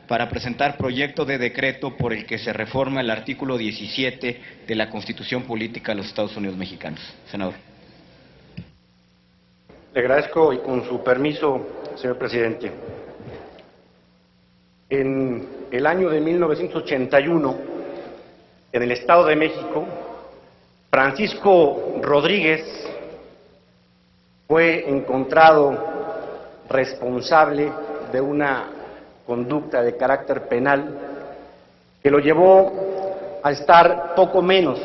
para presentar proyecto de decreto por el que se reforma el artículo 17 de la Constitución Política de los Estados Unidos Mexicanos. Senador. Le agradezco y con su permiso, señor presidente. En el año de 1981, en el Estado de México, Francisco Rodríguez fue encontrado responsable de una conducta de carácter penal que lo llevó a estar poco menos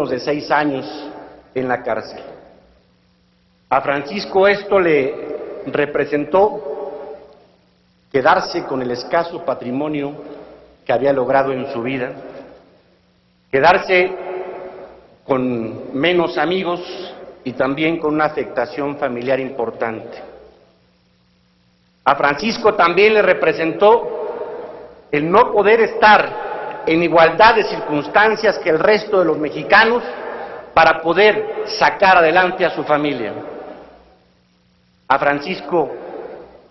de 6 años en la cárcel. A Francisco esto le representó quedarse con el escaso patrimonio que había logrado en su vida, quedarse con menos amigos y también con una afectación familiar importante. A Francisco también le representó el no poder estar en igualdad de circunstancias que el resto de los mexicanos para poder sacar adelante a su familia. A Francisco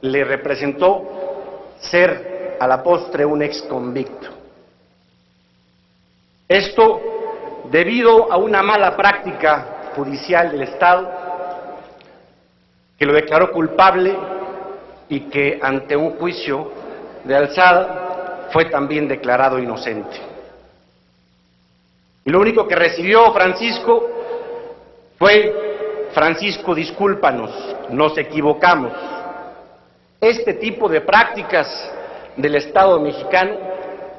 le representó ser a la postre un ex convicto. Esto debido a una mala práctica judicial del Estado que lo declaró culpable y que ante un juicio de alzada fue también declarado inocente. Y lo único que recibió Francisco fue: Francisco, discúlpanos, nos equivocamos. Este tipo de prácticas del Estado mexicano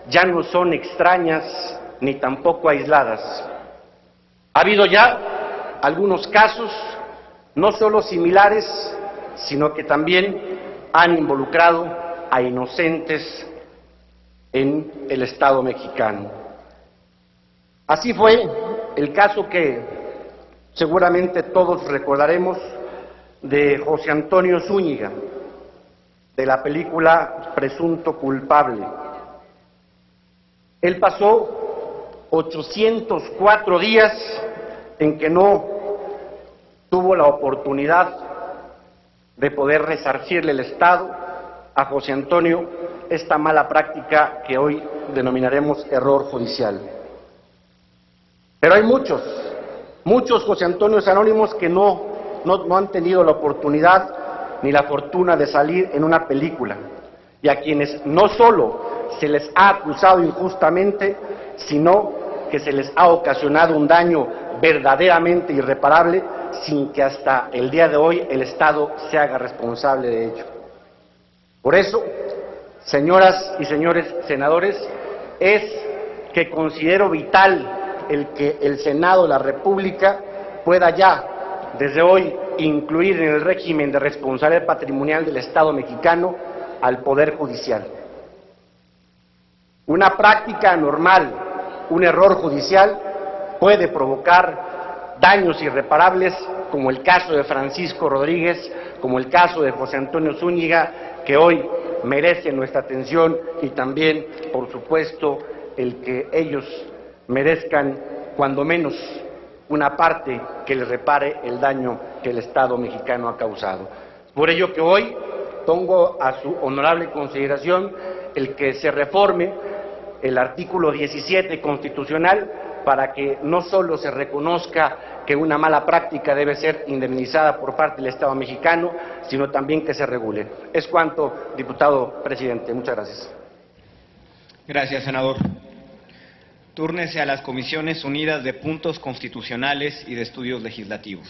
ya no son extrañas ni tampoco aisladas. Ha habido ya algunos casos, no solo similares, sino que también han involucrado a inocentes en el Estado mexicano. Así fue el caso que seguramente todos recordaremos de José Antonio Zúñiga, de la película Presunto Culpable. Él pasó 804 días en que no tuvo la oportunidad de poder resarcirle el Estado a José Antonio esta mala práctica que hoy denominaremos error judicial. Pero hay muchos José Antonios anónimos que no han tenido la oportunidad ni la fortuna de salir en una película, y a quienes no solo se les ha acusado injustamente, sino que se les ha ocasionado un daño verdaderamente irreparable sin que hasta el día de hoy el Estado se haga responsable de ello. Por eso, señoras y señores senadores, es que considero vital el que el Senado de la República pueda ya, desde hoy, incluir en el régimen de responsabilidad patrimonial del Estado mexicano al Poder Judicial. Una práctica anormal, un error judicial, puede provocar daños irreparables, como el caso de Francisco Rodríguez, como el caso de José Antonio Zúñiga, que hoy merece nuestra atención, y también, por supuesto, el que ellos merezcan, cuando menos, una parte que les repare el daño que el Estado mexicano ha causado. Por ello que hoy pongo a su honorable consideración el que se reforme el artículo 17 constitucional para que no solo se reconozca que una mala práctica debe ser indemnizada por parte del Estado mexicano, sino también que se regule. Es cuanto, diputado presidente. Muchas gracias. Gracias, senador. Túrnese a las Comisiones Unidas de Puntos Constitucionales y de Estudios Legislativos.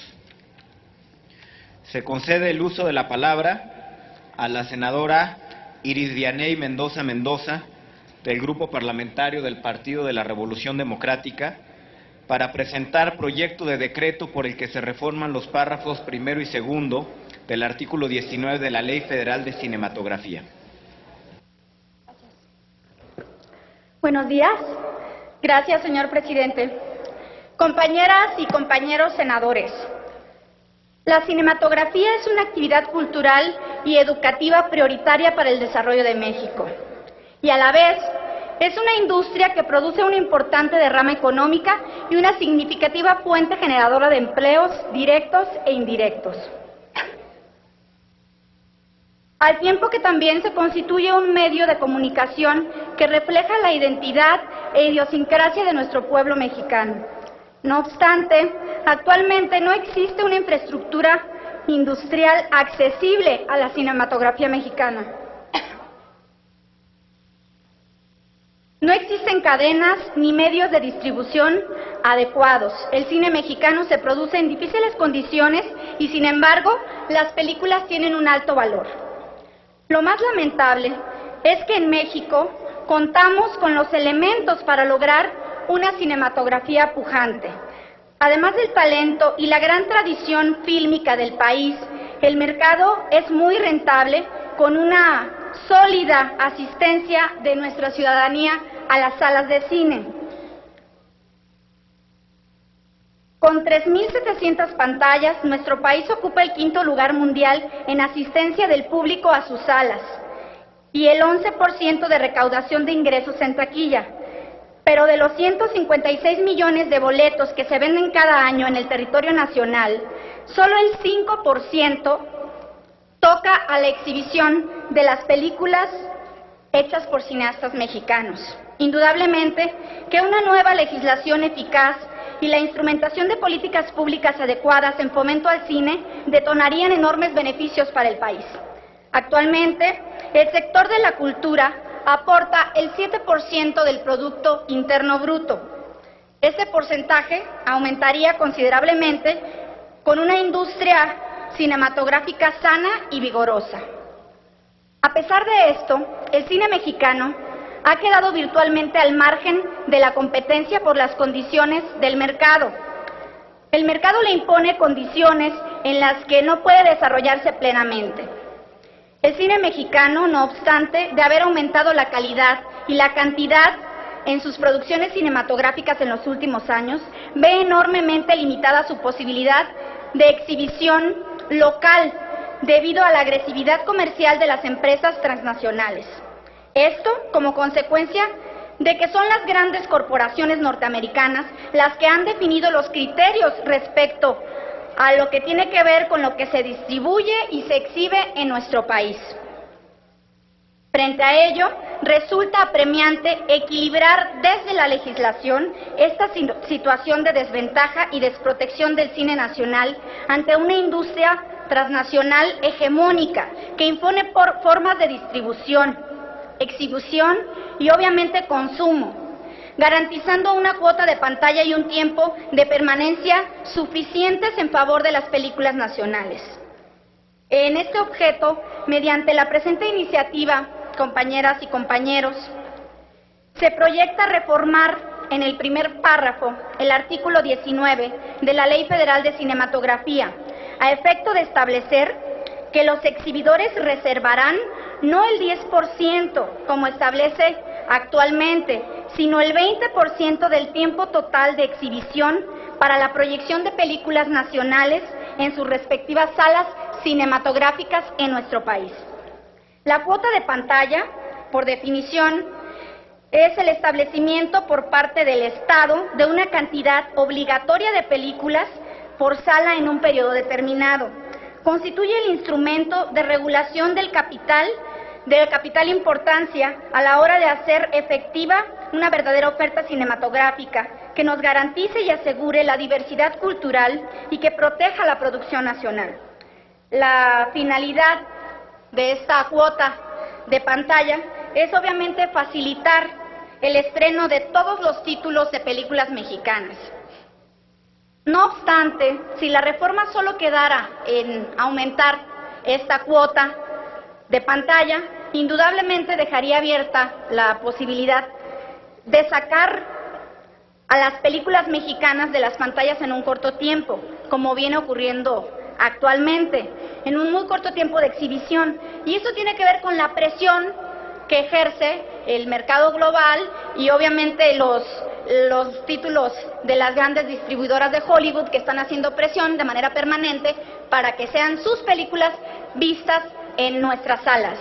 Se concede el uso de la palabra a la senadora Iris Dianey Mendoza Mendoza, del Grupo Parlamentario del Partido de la Revolución Democrática, para presentar proyecto de decreto por el que se reforman los párrafos primero y segundo del artículo 19 de la Ley Federal de Cinematografía. Buenos días. Gracias, señor presidente. Compañeras y compañeros senadores, la cinematografía es una actividad cultural y educativa prioritaria para el desarrollo de México, y a la vez es una industria que produce una importante derrama económica y una significativa fuente generadora de empleos directos e indirectos. al tiempo que también se constituye un medio de comunicación que refleja la identidad e idiosincrasia de nuestro pueblo mexicano. No obstante, actualmente no existe una infraestructura industrial accesible a la cinematografía mexicana. No existen cadenas ni medios de distribución adecuados. El cine mexicano se produce en difíciles condiciones y, sin embargo, las películas tienen un alto valor. Lo más lamentable es que en México contamos con los elementos para lograr una cinematografía pujante. Además del talento y la gran tradición fílmica del país, el mercado es muy rentable, con una sólida asistencia de nuestra ciudadanía a las salas de cine. Con 3.700 pantallas, nuestro país ocupa el 5º lugar mundial en asistencia del público a sus salas y el 11% de recaudación de ingresos en taquilla. Pero de los 156 millones de boletos que se venden cada año en el territorio nacional, solo el 5% toca a la exhibición de las películas hechas por cineastas mexicanos. Indudablemente que una nueva legislación eficaz y la instrumentación de políticas públicas adecuadas en fomento al cine detonarían enormes beneficios para el país. Actualmente, el sector de la cultura aporta el 7% del Producto Interno Bruto. Este porcentaje aumentaría considerablemente con una industria cinematográfica sana y vigorosa. A pesar de esto, el cine mexicano ha quedado virtualmente al margen de la competencia por las condiciones del mercado. El mercado le impone condiciones en las que no puede desarrollarse plenamente. El cine mexicano, no obstante, de haber aumentado la calidad y la cantidad en sus producciones cinematográficas en los últimos años, ve enormemente limitada su posibilidad de exhibición local debido a la agresividad comercial de las empresas transnacionales. Esto como consecuencia de que son las grandes corporaciones norteamericanas las que han definido los criterios respecto a lo que tiene que ver con lo que se distribuye y se exhibe en nuestro país. Frente a ello, resulta apremiante equilibrar desde la legislación esta situación de desventaja y desprotección del cine nacional ante una industria transnacional hegemónica que impone formas de distribución, exhibición y obviamente consumo, garantizando una cuota de pantalla y un tiempo de permanencia suficientes en favor de las películas nacionales. En este objeto, mediante la presente iniciativa, compañeras y compañeros, se proyecta reformar en el primer párrafo el artículo 19 de la Ley Federal de Cinematografía, a efecto de establecer que los exhibidores reservarán no el 10%, como establece actualmente, sino el 20% del tiempo total de exhibición para la proyección de películas nacionales en sus respectivas salas cinematográficas en nuestro país. La cuota de pantalla, por definición, es el establecimiento por parte del Estado de una cantidad obligatoria de películas por sala en un periodo determinado. Constituye el instrumento de regulación del capital importancia a la hora de hacer efectiva una verdadera oferta cinematográfica que nos garantice y asegure la diversidad cultural y que proteja la producción nacional. La finalidad de esta cuota de pantalla es obviamente facilitar el estreno de todos los títulos de películas mexicanas. No obstante, si la reforma solo quedara en aumentar esta cuota de pantalla, indudablemente dejaría abierta la posibilidad de sacar a las películas mexicanas de las pantallas en un corto tiempo, como viene ocurriendo actualmente, en un muy corto tiempo de exhibición. Y eso tiene que ver con la presión que ejerce el mercado global y obviamente los títulos de las grandes distribuidoras de Hollywood que están haciendo presión de manera permanente para que sean sus películas vistas en nuestras salas.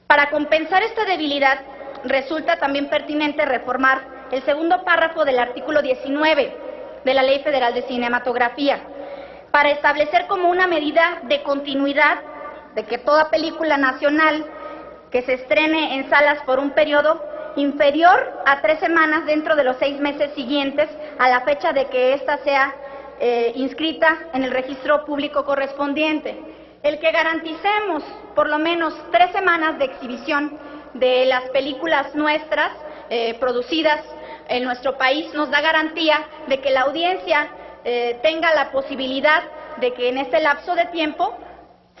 Para compensar esta debilidad, resulta también pertinente reformar el segundo párrafo del artículo 19 de la Ley Federal de Cinematografía, para establecer como una medida de continuidad de que toda película nacional que se estrene en salas por un periodo inferior a 3 semanas dentro de los 6 meses siguientes a la fecha de que ésta sea inscrita en el registro público correspondiente. El que garanticemos por lo menos 3 semanas de exhibición de las películas nuestras producidas en nuestro país nos da garantía de que la audiencia tenga la posibilidad de que en este lapso de tiempo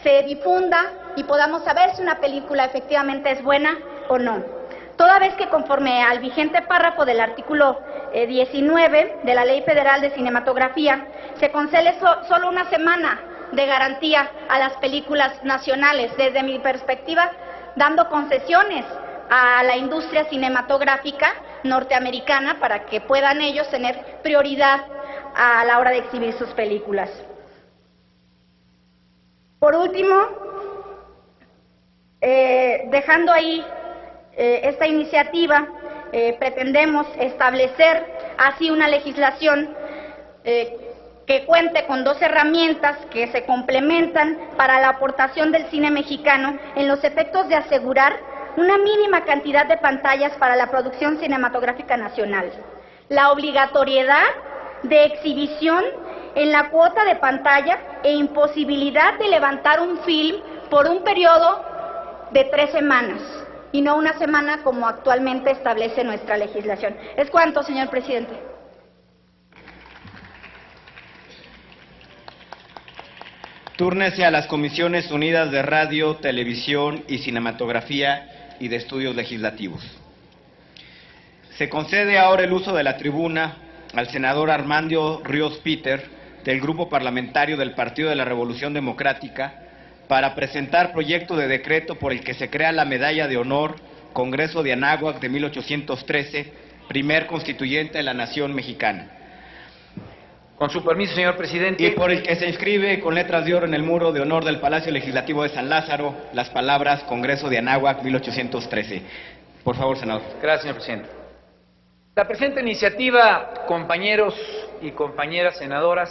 se difunda y podamos saber si una película efectivamente es buena o no. Toda vez que conforme al vigente párrafo del artículo 19 de la Ley Federal de Cinematografía se concede solo 1 semana de garantía a las películas nacionales, desde mi perspectiva, dando concesiones a la industria cinematográfica norteamericana para que puedan ellos tener prioridad a la hora de exhibir sus películas. Por último, dejando ahí esta iniciativa, pretendemos establecer así una legislación que cuente con 2 herramientas que se complementan para la aportación del cine mexicano en los efectos de asegurar una mínima cantidad de pantallas para la producción cinematográfica nacional, la obligatoriedad de exhibición en la cuota de pantalla e imposibilidad de levantar un film por un periodo de 3 semanas y no 1 semana como actualmente establece nuestra legislación. Es cuanto, señor presidente. Túrnese a las Comisiones Unidas de Radio, Televisión y Cinematografía y de Estudios Legislativos. Se concede ahora el uso de la tribuna al senador Armando Ríos Peter, del Grupo Parlamentario del Partido de la Revolución Democrática, para presentar proyecto de decreto por el que se crea la Medalla de Honor Congreso de Anáhuac de 1813, primer constituyente de la Nación Mexicana. Con su permiso, señor presidente. Y por el que se inscribe con letras de oro en el muro de honor del Palacio Legislativo de San Lázaro las palabras Congreso de Anáhuac 1813. Por favor, senador. Gracias, señor presidente. La presente iniciativa, compañeros y compañeras senadoras,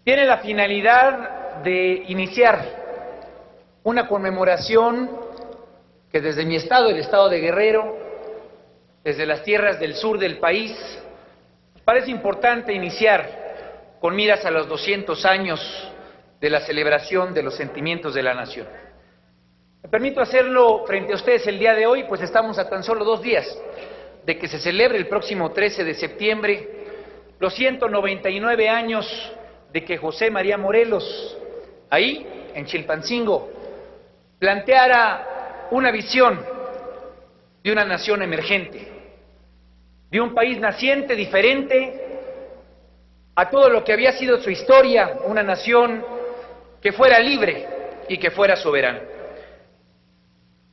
tiene la finalidad de iniciar una conmemoración que desde mi estado, el estado de Guerrero, desde las tierras del sur del país, parece importante iniciar con miras a los 200 años de la celebración de los sentimientos de la nación. Me permito hacerlo frente a ustedes el día de hoy, pues estamos a tan solo 2 días de que se celebre el próximo 13 de septiembre los 199 años de que José María Morelos, ahí en Chilpancingo, planteara una visión de una nación emergente, de un país naciente diferente a todo lo que había sido su historia, una nación que fuera libre y que fuera soberana.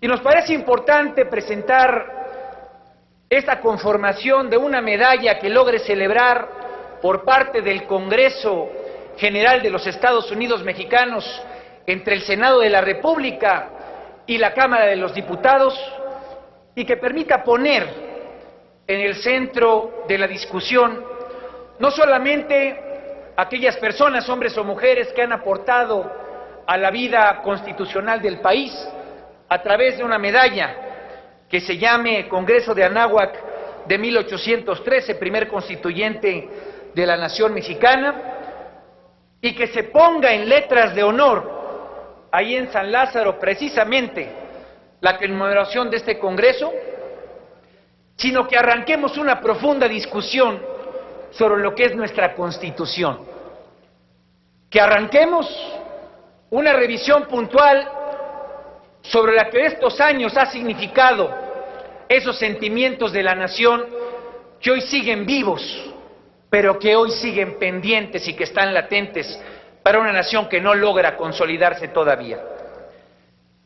Y nos parece importante presentar esta conformación de una medalla que logre celebrar por parte del Congreso General de los Estados Unidos Mexicanos entre el Senado de la República y la Cámara de los Diputados, y que permita poner en el centro de la discusión no solamente aquellas personas, hombres o mujeres, que han aportado a la vida constitucional del país a través de una medalla que se llame Congreso de Anáhuac de 1813, primer constituyente de la nación mexicana, y que se ponga en letras de honor ahí en San Lázaro precisamente la conmemoración de este Congreso, sino que arranquemos una profunda discusión sobre lo que es nuestra Constitución, que arranquemos una revisión puntual sobre la que estos años ha significado esos sentimientos de la nación que hoy siguen vivos, pero que hoy siguen pendientes y que están latentes para una nación que no logra consolidarse todavía.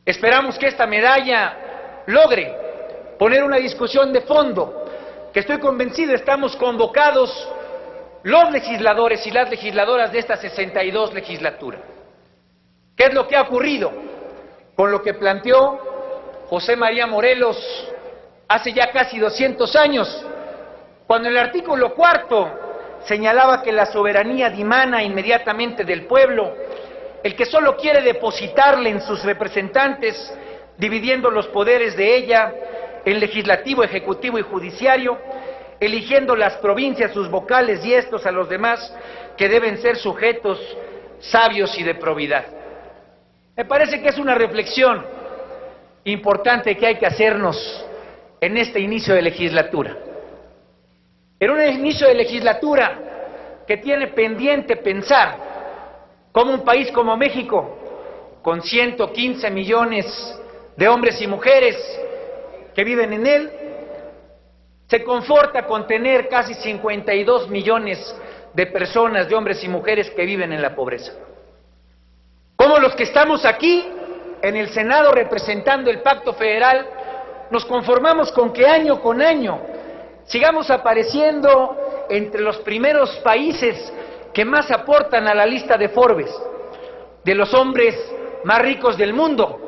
Esperamos que esta medalla logre poner una discusión de fondo, que estoy convencido estamos convocados los legisladores y las legisladoras de esta 62 legislatura. ¿Qué es lo que ha ocurrido con lo que planteó José María Morelos hace ya casi 200 años, cuando en el artículo 4 señalaba que la soberanía dimana inmediatamente del pueblo el que solo quiere depositarle en sus representantes, dividiendo los poderes de ella en legislativo, ejecutivo y judiciario, eligiendo las provincias, sus vocales y estos a los demás, que deben ser sujetos sabios y de probidad. Me parece que es una reflexión importante que hay que hacernos en este inicio de legislatura. En un inicio de legislatura que tiene pendiente pensar cómo un país como México, con 115 millones de hombres y mujeres que viven en él, se conforta con tener casi 52 millones de personas, de hombres y mujeres que viven en la pobreza. Como los que estamos aquí en el Senado representando el Pacto Federal, nos conformamos con que año con año sigamos apareciendo entre los primeros países que más aportan a la lista de Forbes, de los hombres más ricos del mundo,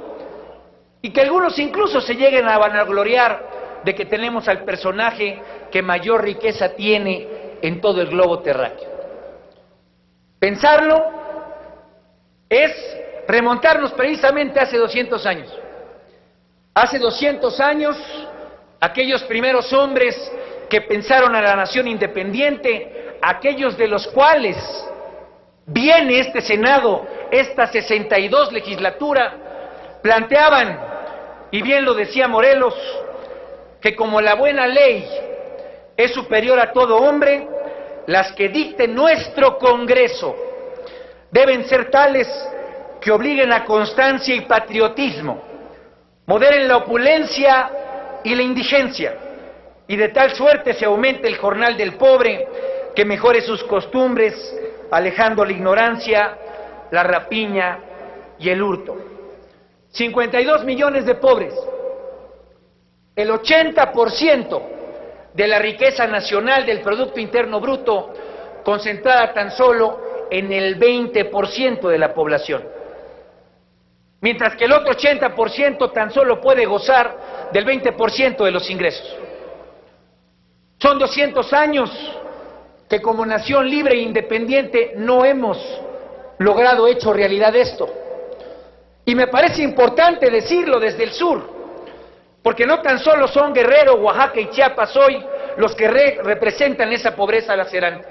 y que algunos incluso se lleguen a vanagloriar de que tenemos al personaje que mayor riqueza tiene en todo el globo terráqueo. Pensarlo es remontarnos precisamente hace 200 años. Hace 200 años, aquellos primeros hombres que pensaron a la nación independiente, aquellos de los cuales viene este Senado, esta 62 legislatura, planteaban, y bien lo decía Morelos, que como la buena ley es superior a todo hombre, las que dicte nuestro Congreso deben ser tales que obliguen a constancia y patriotismo, moderen la opulencia y la indigencia, y de tal suerte se aumente el jornal del pobre, que mejore sus costumbres, alejando la ignorancia, la rapiña y el hurto. 52 millones de pobres, el 80% de la riqueza nacional del Producto Interno Bruto, concentrada tan solo en el 20% de la población. Mientras que el otro 80% tan solo puede gozar del 20% de los ingresos. Son 200 años que como nación libre e independiente no hemos logrado hecho realidad esto. Y me parece importante decirlo desde el sur, porque no tan solo son Guerrero, Oaxaca y Chiapas hoy los que representan esa pobreza lacerante.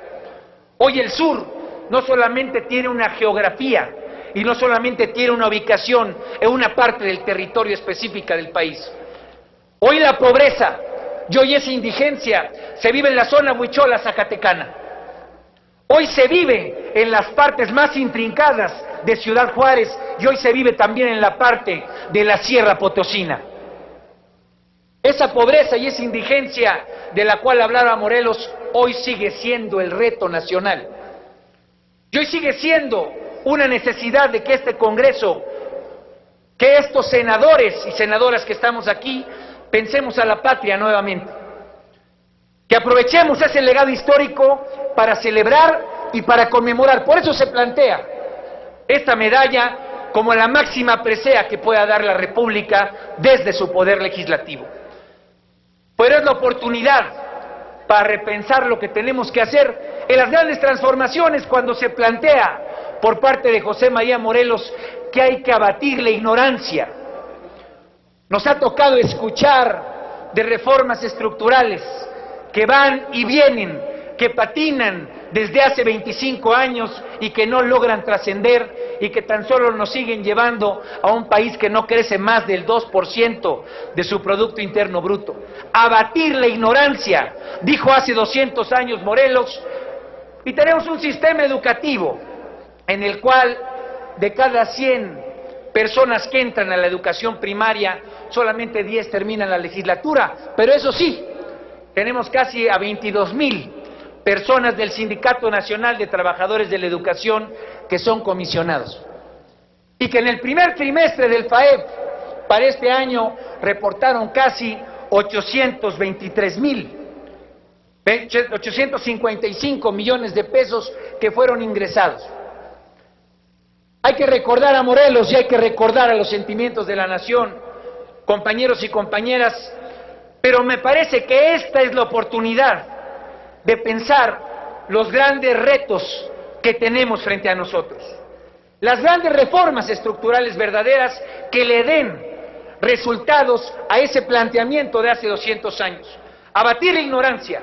Hoy el sur no solamente tiene una geografía y no solamente tiene una ubicación en una parte del territorio específica del país. Hoy la pobreza y hoy esa indigencia se vive en la zona huichola zacatecana. Hoy se vive en las partes más intrincadas de Ciudad Juárez y hoy se vive también en la parte de la Sierra Potosina. Esa pobreza y esa indigencia de la cual hablaba Morelos hoy sigue siendo el reto nacional. Y hoy sigue siendo una necesidad de que este Congreso, que estos senadores y senadoras que estamos aquí, pensemos a la patria nuevamente. Que aprovechemos ese legado histórico para celebrar y para conmemorar. Por eso se plantea esta medalla como la máxima presea que pueda dar la República desde su poder legislativo. Pero es la oportunidad para repensar lo que tenemos que hacer en las grandes transformaciones cuando se plantea por parte de José María Morelos que hay que abatir la ignorancia. Nos ha tocado escuchar de reformas estructurales que van y vienen, que patinan desde hace 25 años y que no logran trascender y que tan solo nos siguen llevando a un país que no crece más del 2% de su Producto Interno Bruto. Abatir la ignorancia, dijo hace 200 años Morelos, y tenemos un sistema educativo en el cual de cada 100 personas que entran a la educación primaria, solamente 10 terminan la legislatura, pero eso sí, tenemos casi a 22,000 personas del Sindicato Nacional de Trabajadores de la Educación que son comisionados. Y que en el primer trimestre del FAEP para este año reportaron casi 855 millones de pesos que fueron ingresados. Hay que recordar a Morelos y hay que recordar a los sentimientos de la nación, compañeros y compañeras, pero me parece que esta es la oportunidad de pensar los grandes retos que tenemos frente a nosotros. las grandes reformas estructurales verdaderas que le den resultados a ese planteamiento de hace 200 años. Abatir la ignorancia.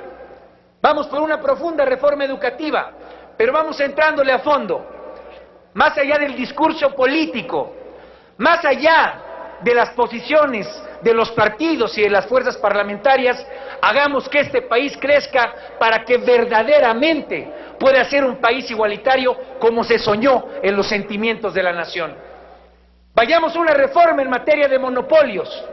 Vamos por una profunda reforma educativa, pero vamos entrándole a fondo, más allá del discurso político, más allá de las posiciones de los partidos y de las fuerzas parlamentarias. Hagamos que este país crezca para que verdaderamente pueda ser un país igualitario como se soñó en los sentimientos de la nación. Vayamos a una reforma en materia de monopolios.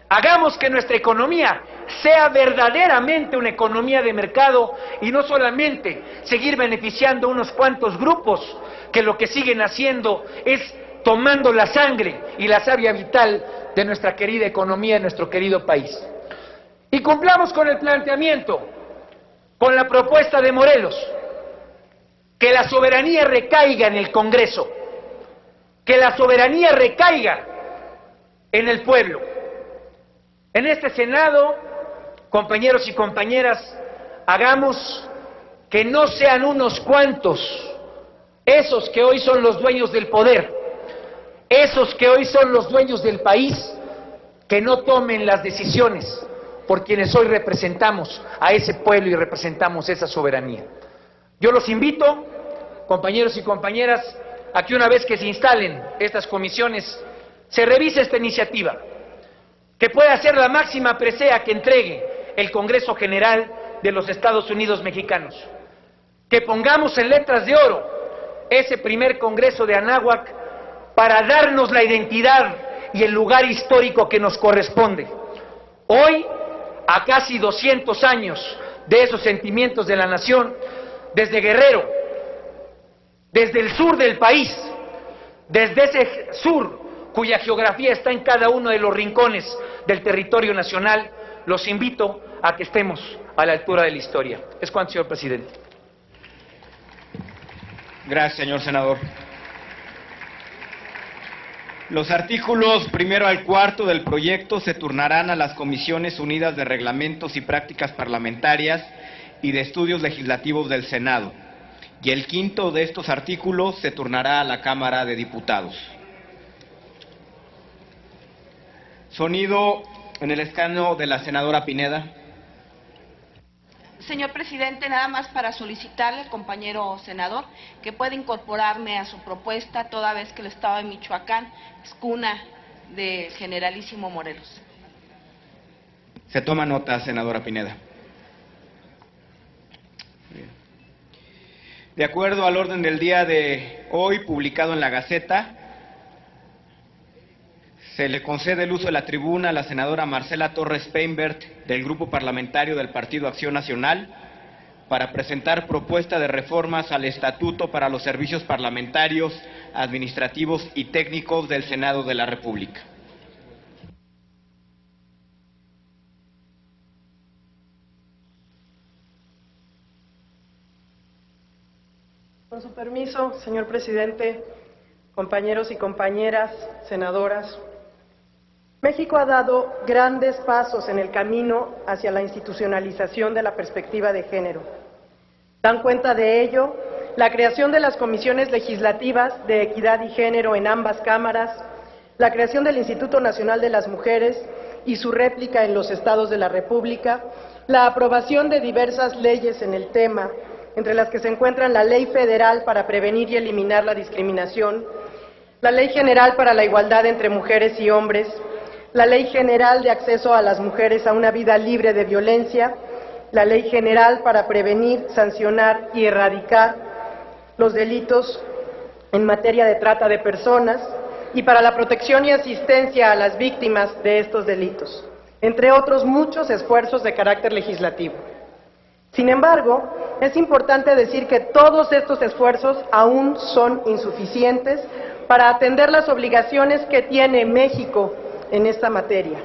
Hagamos que nuestra economía sea verdaderamente una economía de mercado y no solamente seguir beneficiando a unos cuantos grupos que lo que siguen haciendo es tomando la sangre y la savia vital de nuestra querida economía, de nuestro querido país. Y cumplamos con el planteamiento, con la propuesta de Morelos, que la soberanía recaiga en el Congreso, que la soberanía recaiga en el pueblo. En este Senado, compañeros y compañeras, hagamos que no sean unos cuantos esos que hoy son los dueños del poder, esos que hoy son los dueños del país, que no tomen las decisiones por quienes hoy representamos a ese pueblo y representamos esa soberanía. Yo los invito, compañeros y compañeras, a que una vez que se instalen estas comisiones, se revise esta iniciativa, que pueda ser la máxima presea que entregue el Congreso General de los Estados Unidos Mexicanos, que pongamos en letras de oro ese primer Congreso de Anáhuac para darnos la identidad y el lugar histórico que nos corresponde. Hoy, a casi 200 años de esos sentimientos de la nación, desde Guerrero, desde el sur del país, desde ese sur cuya geografía está en cada uno de los rincones del territorio nacional, los invito a que estemos a la altura de la historia. Es cuanto, señor presidente. Gracias, señor senador. Los artículos 1 al 4 del proyecto se turnarán a las Comisiones Unidas de Reglamentos y Prácticas Parlamentarias y de Estudios Legislativos del Senado, y el 5º de estos artículos se turnará a la Cámara de Diputados. Sonido en el escaño de la senadora Pineda. Señor presidente, nada más para solicitarle al compañero senador que pueda incorporarme a su propuesta, toda vez que el estado de Michoacán es cuna del generalísimo Morelos. Se toma nota, senadora Pineda. Bien. De acuerdo al orden del día de hoy, publicado en la Gaceta, se le concede el uso de la tribuna a la senadora Marcela Torres Peinbert, del Grupo Parlamentario del Partido Acción Nacional, para presentar propuesta de reformas al Estatuto para los Servicios Parlamentarios, Administrativos y Técnicos del Senado de la República. Con su permiso, señor presidente, compañeros y compañeras, senadoras, México ha dado grandes pasos en el camino hacia la institucionalización de la perspectiva de género. Dan cuenta de ello la creación de las comisiones legislativas de equidad y género en ambas cámaras, la creación del Instituto Nacional de las Mujeres y su réplica en los estados de la República, la aprobación de diversas leyes en el tema, entre las que se encuentran la Ley Federal para prevenir y eliminar la discriminación, la Ley General para la Igualdad entre Mujeres y Hombres, la Ley General de Acceso a las Mujeres a una Vida Libre de Violencia, la Ley General para prevenir, sancionar y erradicar los delitos en materia de trata de personas y para la protección y asistencia a las víctimas de estos delitos, entre otros muchos esfuerzos de carácter legislativo. Sin embargo, es importante decir que todos estos esfuerzos aún son insuficientes para atender las obligaciones que tiene México en esta materia.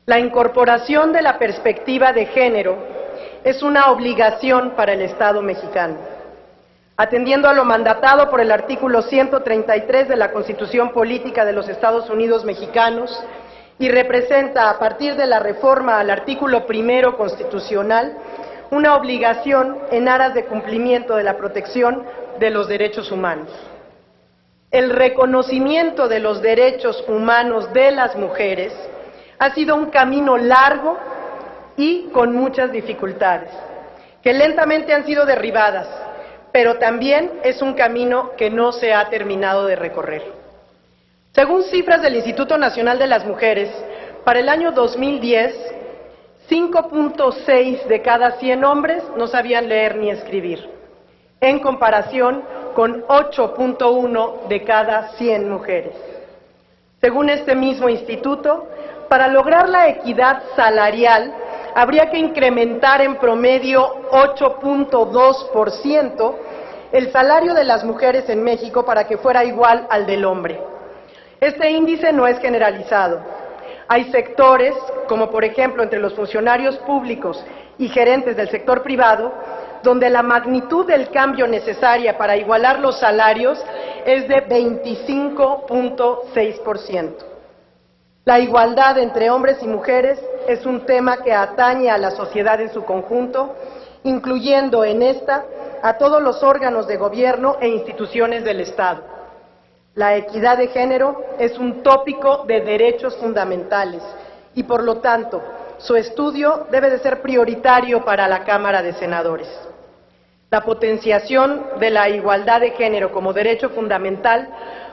La incorporación de la perspectiva de género es una obligación para el Estado mexicano. Atendiendo a lo mandatado por el artículo 133 de la Constitución Política de los Estados Unidos Mexicanos y representa, a partir de la reforma al artículo 1 constitucional, una obligación en aras de cumplimiento de la protección de los derechos humanos. el reconocimiento de los derechos humanos de las mujeres ha sido un camino largo y con muchas dificultades, que lentamente han sido derribadas, pero también es un camino que no se ha terminado de recorrer. Según cifras del Instituto Nacional de las Mujeres, para el año 2010, 5.6 de cada 100 hombres no sabían leer ni escribir, en comparación con 8.1 de cada 100 mujeres. Según este mismo instituto, para lograr la equidad salarial, habría que incrementar en promedio 8.2% el salario de las mujeres en México para que fuera igual al del hombre. Este índice no es generalizado. Hay sectores, como por ejemplo entre los funcionarios públicos y gerentes del sector privado, donde la magnitud del cambio necesaria para igualar los salarios es de 25.6%. La igualdad entre hombres y mujeres es un tema que atañe a la sociedad en su conjunto, incluyendo en esta a todos los órganos de gobierno e instituciones del Estado. La equidad de género es un tópico de derechos fundamentales y, por lo tanto, su estudio debe de ser prioritario para la Cámara de Senadores. La potenciación de la igualdad de género como derecho fundamental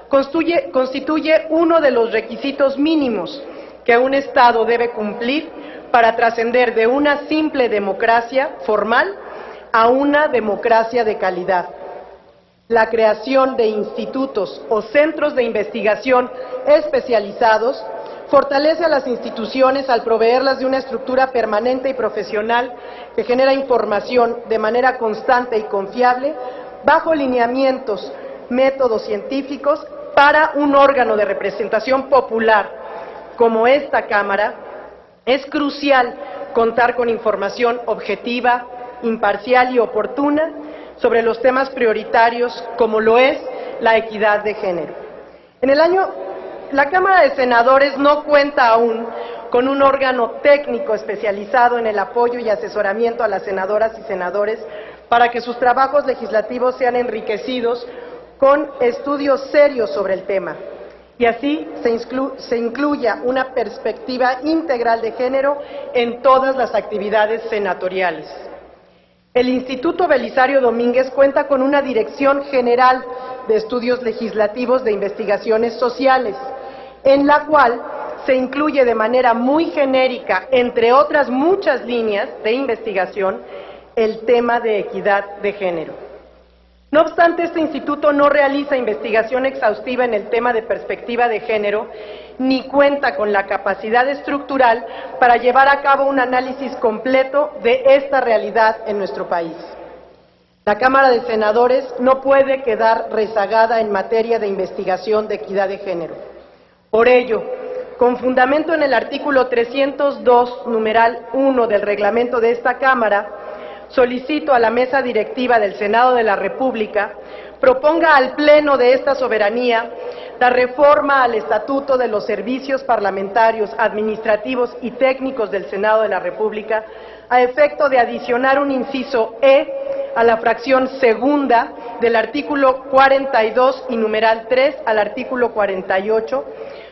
constituye uno de los requisitos mínimos que un Estado debe cumplir para trascender de una simple democracia formal a una democracia de calidad. La creación de institutos o centros de investigación especializados fortalece a las instituciones al proveerlas de una estructura permanente y profesional que genera información de manera constante y confiable bajo lineamientos, métodos científicos para un órgano de representación popular como esta Cámara. Es crucial contar con información objetiva, imparcial y oportuna sobre los temas prioritarios como lo es la equidad de género. La Cámara de Senadores no cuenta aún con un órgano técnico especializado en el apoyo y asesoramiento a las senadoras y senadores para que sus trabajos legislativos sean enriquecidos con estudios serios sobre el tema y así se incluya una perspectiva integral de género en todas las actividades senatoriales. El Instituto Belisario Domínguez cuenta con una Dirección General de Estudios Legislativos de Investigaciones Sociales, en la cual se incluye de manera muy genérica, entre otras muchas líneas de investigación, el tema de equidad de género. No obstante, este instituto no realiza investigación exhaustiva en el tema de perspectiva de género, ni cuenta con la capacidad estructural para llevar a cabo un análisis completo de esta realidad en nuestro país. La Cámara de Senadores no puede quedar rezagada en materia de investigación de equidad de género. Por ello, con fundamento en el artículo 302, numeral 1 del reglamento de esta Cámara, solicito a la Mesa Directiva del Senado de la República proponga al Pleno de esta soberanía la reforma al Estatuto de los Servicios Parlamentarios, Administrativos y Técnicos del Senado de la República a efecto de adicionar un inciso E a la fracción segunda del artículo 42 y numeral 3 al artículo 48,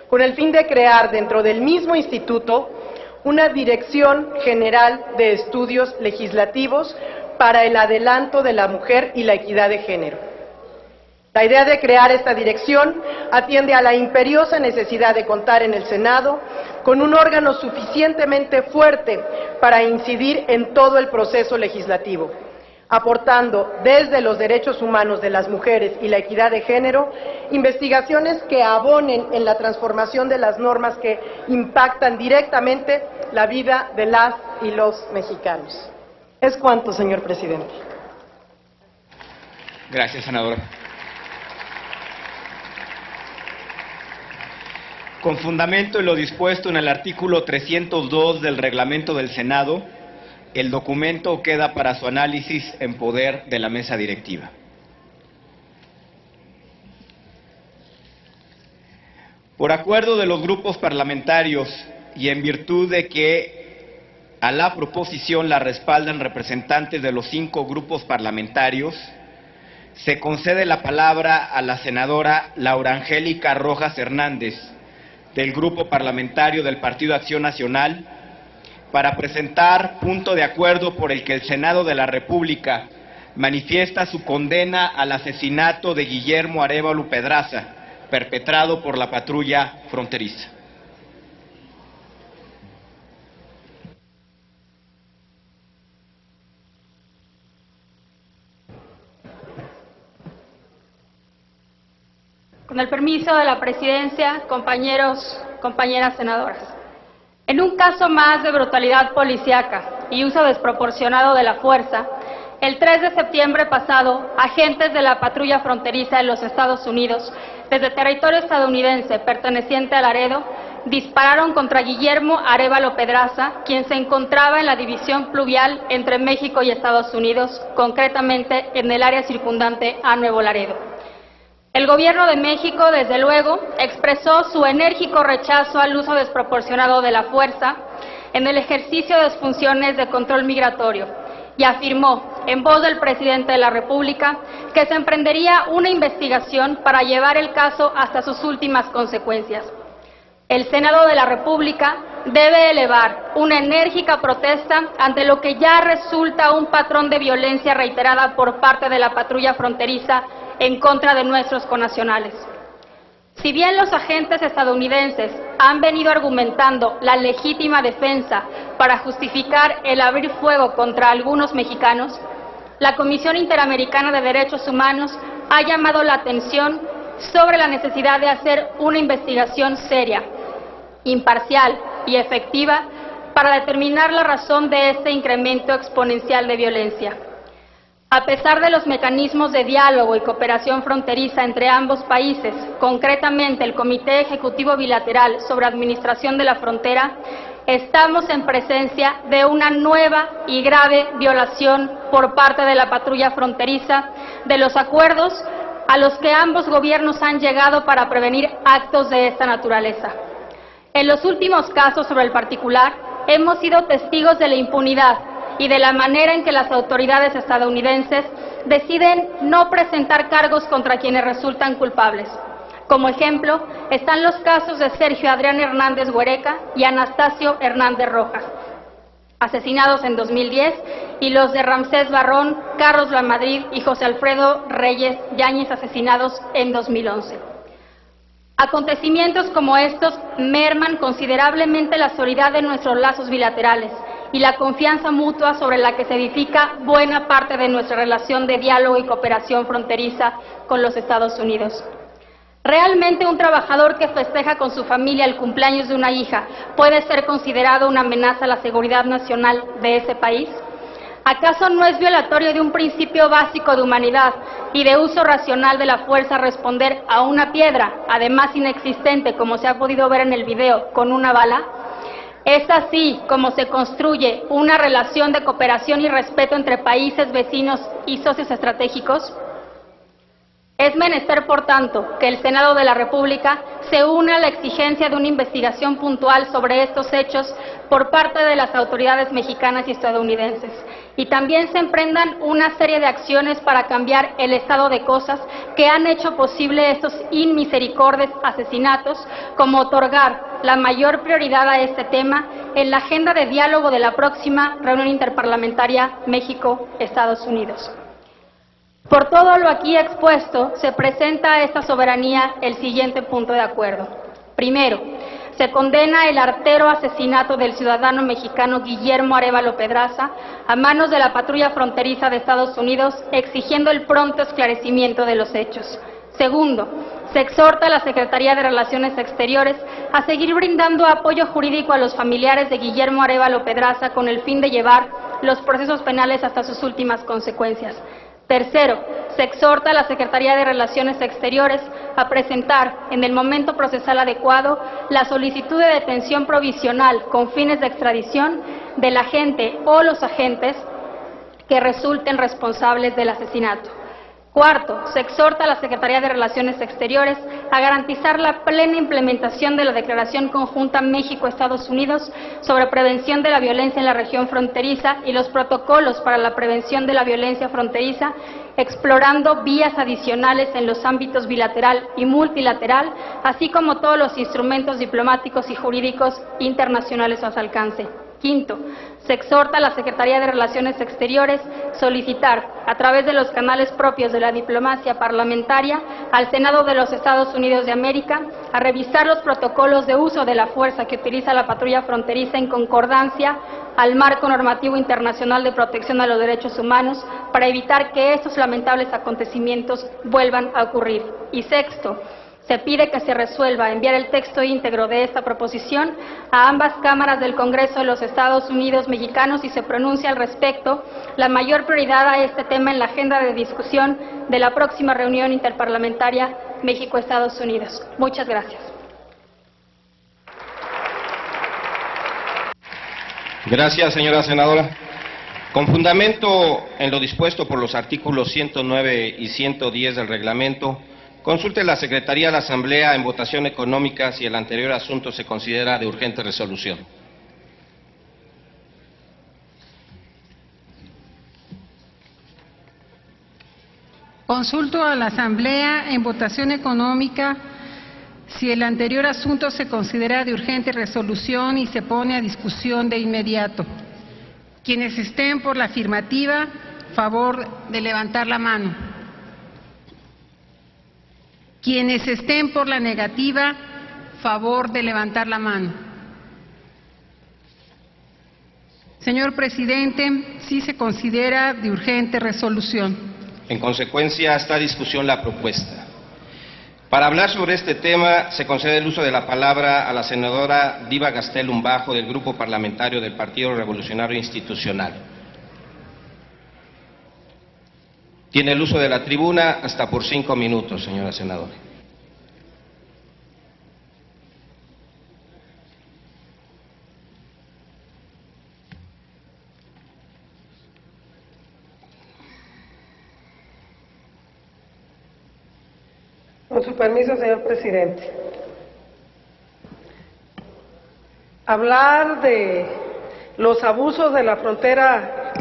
con el fin de crear dentro del mismo instituto una Dirección General de Estudios Legislativos para el adelanto de la mujer y la equidad de género. La idea de crear esta dirección atiende a la imperiosa necesidad de contar en el Senado con un órgano suficientemente fuerte para incidir en todo el proceso legislativo, aportando desde los derechos humanos de las mujeres y la equidad de género, investigaciones que abonen en la transformación de las normas que impactan directamente la vida de las y los mexicanos. Es cuanto, señor presidente. Gracias, senadora. Con fundamento en lo dispuesto en el artículo 302 del reglamento del Senado, el documento queda para su análisis en poder de la mesa directiva. Por acuerdo de los grupos parlamentarios y en virtud de que a la proposición la respaldan representantes de los 5 grupos parlamentarios, se concede la palabra a la senadora Laura Angélica Rojas Hernández, del Grupo Parlamentario del Partido Acción Nacional, para presentar punto de acuerdo por el que el Senado de la República manifiesta su condena al asesinato de Guillermo Arévalo Pedraza, perpetrado por la patrulla fronteriza. Con el permiso de la presidencia, compañeros, compañeras senadoras. En un caso más de brutalidad policíaca y uso desproporcionado de la fuerza, el 3 de septiembre pasado, agentes de la patrulla fronteriza de los Estados Unidos, desde territorio estadounidense perteneciente a Laredo, dispararon contra Guillermo Arévalo Pedraza, quien se encontraba en la división pluvial entre México y Estados Unidos, concretamente en el área circundante a Nuevo Laredo. El Gobierno de México, desde luego, expresó su enérgico rechazo al uso desproporcionado de la fuerza en el ejercicio de sus funciones de control migratorio y afirmó, en voz del presidente de la República, que se emprendería una investigación para llevar el caso hasta sus últimas consecuencias. El Senado de la República debe elevar una enérgica protesta ante lo que ya resulta un patrón de violencia reiterada por parte de la patrulla fronteriza en contra de nuestros connacionales. Si bien los agentes estadounidenses han venido argumentando la legítima defensa para justificar el abrir fuego contra algunos mexicanos, la Comisión Interamericana de Derechos Humanos ha llamado la atención sobre la necesidad de hacer una investigación seria, imparcial y efectiva para determinar la razón de este incremento exponencial de violencia. A pesar de los mecanismos de diálogo y cooperación fronteriza entre ambos países, concretamente el Comité Ejecutivo Bilateral sobre Administración de la Frontera, estamos en presencia de una nueva y grave violación por parte de la patrulla fronteriza de los acuerdos a los que ambos gobiernos han llegado para prevenir actos de esta naturaleza. En los últimos casos sobre el particular, hemos sido testigos de la impunidad y de la manera en que las autoridades estadounidenses deciden no presentar cargos contra quienes resultan culpables. Como ejemplo, están los casos de Sergio Adrián Hernández Huereca y Anastasio Hernández Rojas, asesinados en 2010, y los de Ramsés Barrón, Carlos Lamadrid y José Alfredo Reyes Yáñez, asesinados en 2011. Acontecimientos como estos merman considerablemente la solidez de nuestros lazos bilaterales y la confianza mutua sobre la que se edifica buena parte de nuestra relación de diálogo y cooperación fronteriza con los Estados Unidos. ¿Realmente un trabajador que festeja con su familia el cumpleaños de una hija puede ser considerado una amenaza a la seguridad nacional de ese país? ¿Acaso no es violatorio de un principio básico de humanidad y de uso racional de la fuerza responder a una piedra, además inexistente, como se ha podido ver en el video, con una bala? ¿Es así como se construye una relación de cooperación y respeto entre países vecinos y socios estratégicos? Es menester, por tanto, que el Senado de la República se una a la exigencia de una investigación puntual sobre estos hechos por parte de las autoridades mexicanas y estadounidenses, y también se emprendan una serie de acciones para cambiar el estado de cosas que han hecho posible estos inmisericordios asesinatos, como otorgar la mayor prioridad a este tema en la agenda de diálogo de la próxima reunión interparlamentaria México-Estados Unidos. Por todo lo aquí expuesto, se presenta a esta soberanía el siguiente punto de acuerdo. Primero, se condena el artero asesinato del ciudadano mexicano Guillermo Arévalo Pedraza a manos de la patrulla fronteriza de Estados Unidos, exigiendo el pronto esclarecimiento de los hechos. Segundo, se exhorta a la Secretaría de Relaciones Exteriores a seguir brindando apoyo jurídico a los familiares de Guillermo Arévalo Pedraza con el fin de llevar los procesos penales hasta sus últimas consecuencias. Tercero, se exhorta a la Secretaría de Relaciones Exteriores a presentar, en el momento procesal adecuado, la solicitud de detención provisional con fines de extradición del agente o los agentes que resulten responsables del asesinato. Cuarto, se exhorta a la Secretaría de Relaciones Exteriores a garantizar la plena implementación de la Declaración Conjunta México-Estados Unidos sobre prevención de la violencia en la región fronteriza y los protocolos para la prevención de la violencia fronteriza explorando vías adicionales en los ámbitos bilateral y multilateral, así como todos los instrumentos diplomáticos y jurídicos internacionales a su alcance. Quinto, se exhorta a la Secretaría de Relaciones Exteriores solicitar, a través de los canales propios de la diplomacia parlamentaria, al Senado de los Estados Unidos de América a revisar los protocolos de uso de la fuerza que utiliza la patrulla fronteriza en concordancia al marco normativo internacional de protección a los derechos humanos para evitar que estos lamentables acontecimientos vuelvan a ocurrir. Y sexto, se pide que se resuelva enviar el texto íntegro de esta proposición a ambas cámaras del Congreso de los Estados Unidos mexicanos y se pronuncie al respecto la mayor prioridad a este tema en la agenda de discusión de la próxima reunión interparlamentaria México-Estados Unidos. Muchas gracias. Gracias, señora senadora. Con fundamento en lo dispuesto por los artículos 109 y 110 del reglamento, consulte la Secretaría de la Asamblea en votación económica si el anterior asunto se considera de urgente resolución. Consulto a la Asamblea en votación económica si el anterior asunto se considera de urgente resolución y se pone a discusión de inmediato. Quienes estén por la afirmativa, favor de levantar la mano. Quienes estén por la negativa, favor de levantar la mano. Señor presidente, sí se considera de urgente resolución. En consecuencia, está a discusión la propuesta. Para hablar sobre este tema, se concede el uso de la palabra a la senadora Diva Gastelum Bajo, del Grupo Parlamentario del Partido Revolucionario Institucional. Tiene el uso de la tribuna hasta por 5 minutos, señora senadora. Con su permiso, señor presidente. Hablar de los abusos de la frontera,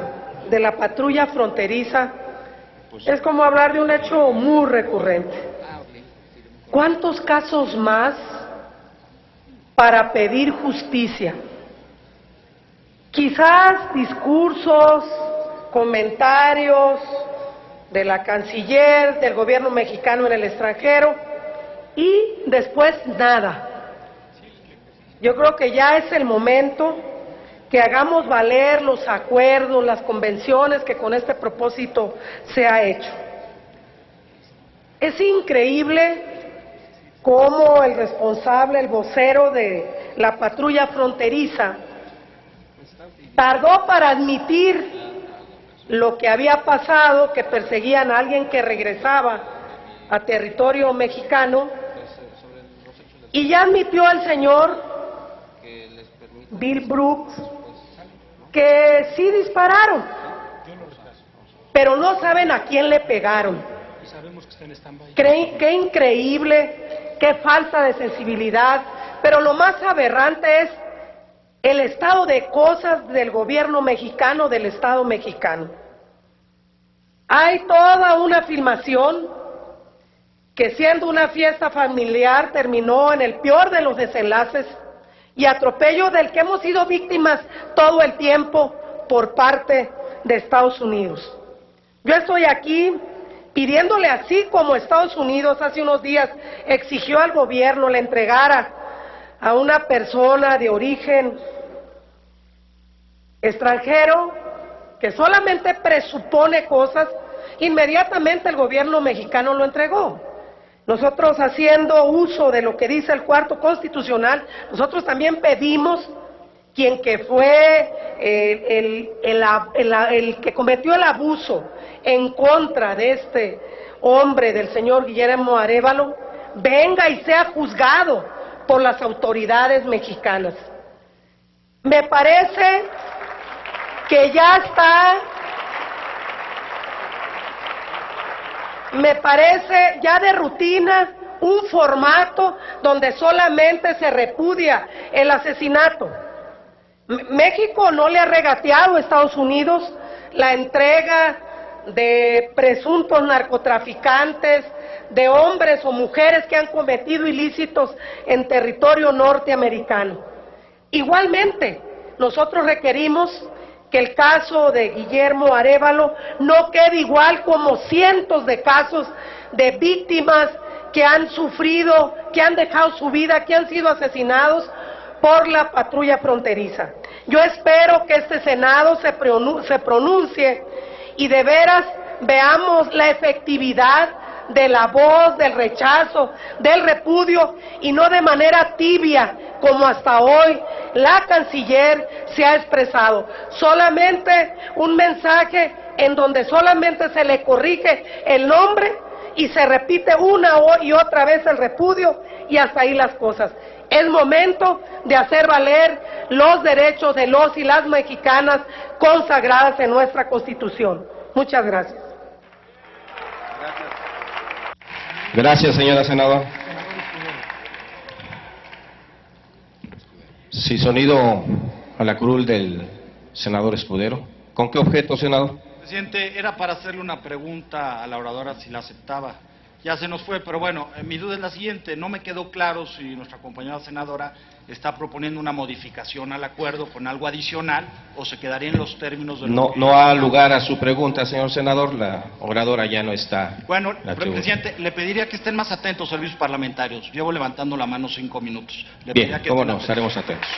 de la patrulla fronteriza, es como hablar de un hecho muy recurrente. ¿Cuántos casos más para pedir justicia? Quizás discursos, comentarios de la canciller, del gobierno mexicano en el extranjero, y después nada. Yo creo que ya es el momento que hagamos valer los acuerdos, las convenciones que con este propósito se ha hecho. Es increíble cómo el responsable, el vocero de la patrulla fronteriza, tardó para admitir lo que había pasado, que perseguían a alguien que regresaba a territorio mexicano, y ya admitió el señor Bill Brooks que sí dispararon, pero no saben a quién le pegaron. Qué increíble, qué falta de sensibilidad, pero lo más aberrante es el estado de cosas del gobierno mexicano, del Estado mexicano. Hay toda una filmación que, siendo una fiesta familiar, terminó en el peor de los desenlaces y atropello del que hemos sido víctimas todo el tiempo por parte de Estados Unidos. Yo estoy aquí pidiéndole, así como Estados Unidos hace unos días exigió al gobierno le entregara a una persona de origen extranjero que solamente presupone cosas, inmediatamente el gobierno mexicano lo entregó. Nosotros, haciendo uso de lo que dice el cuarto constitucional, nosotros también pedimos quien que fue el que cometió el abuso en contra de este hombre, del señor Guillermo Arévalo, venga y sea juzgado por las autoridades mexicanas. Me parece que ya está, me parece ya de rutina un formato donde solamente se repudia el asesinato. México no le ha regateado a Estados Unidos la entrega de presuntos narcotraficantes, de hombres o mujeres que han cometido ilícitos en territorio norteamericano. Igualmente, nosotros requerimos que el caso de Guillermo Arévalo no quede igual como cientos de casos de víctimas que han sufrido, que han dejado su vida, que han sido asesinados por la patrulla fronteriza. Yo espero que este Senado se pronuncie y de veras veamos la efectividad de la voz, del rechazo, del repudio, y no de manera tibia, como hasta hoy la canciller se ha expresado. Solamente un mensaje en donde solamente se le corrige el nombre y se repite una y otra vez el repudio, y hasta ahí las cosas. Es momento de hacer valer los derechos de los y las mexicanas consagradas en nuestra Constitución. Muchas gracias. Gracias, señora senadora. Sí, sonido a la curul del senador Escudero. ¿Con qué objeto, senador? Presidente, era para hacerle una pregunta a la oradora si la aceptaba. Ya se nos fue, pero bueno, mi duda es la siguiente. No me quedó claro si nuestra compañera senadora está proponiendo una modificación al acuerdo con algo adicional o se quedaría en los términos del... No ha lugar a su pregunta, señor senador. La oradora ya no está. Bueno, presidente, le pediría que estén más atentos, servicios parlamentarios. Llevo levantando la mano 5 minutos. Bien, cómo no, estaremos atentos.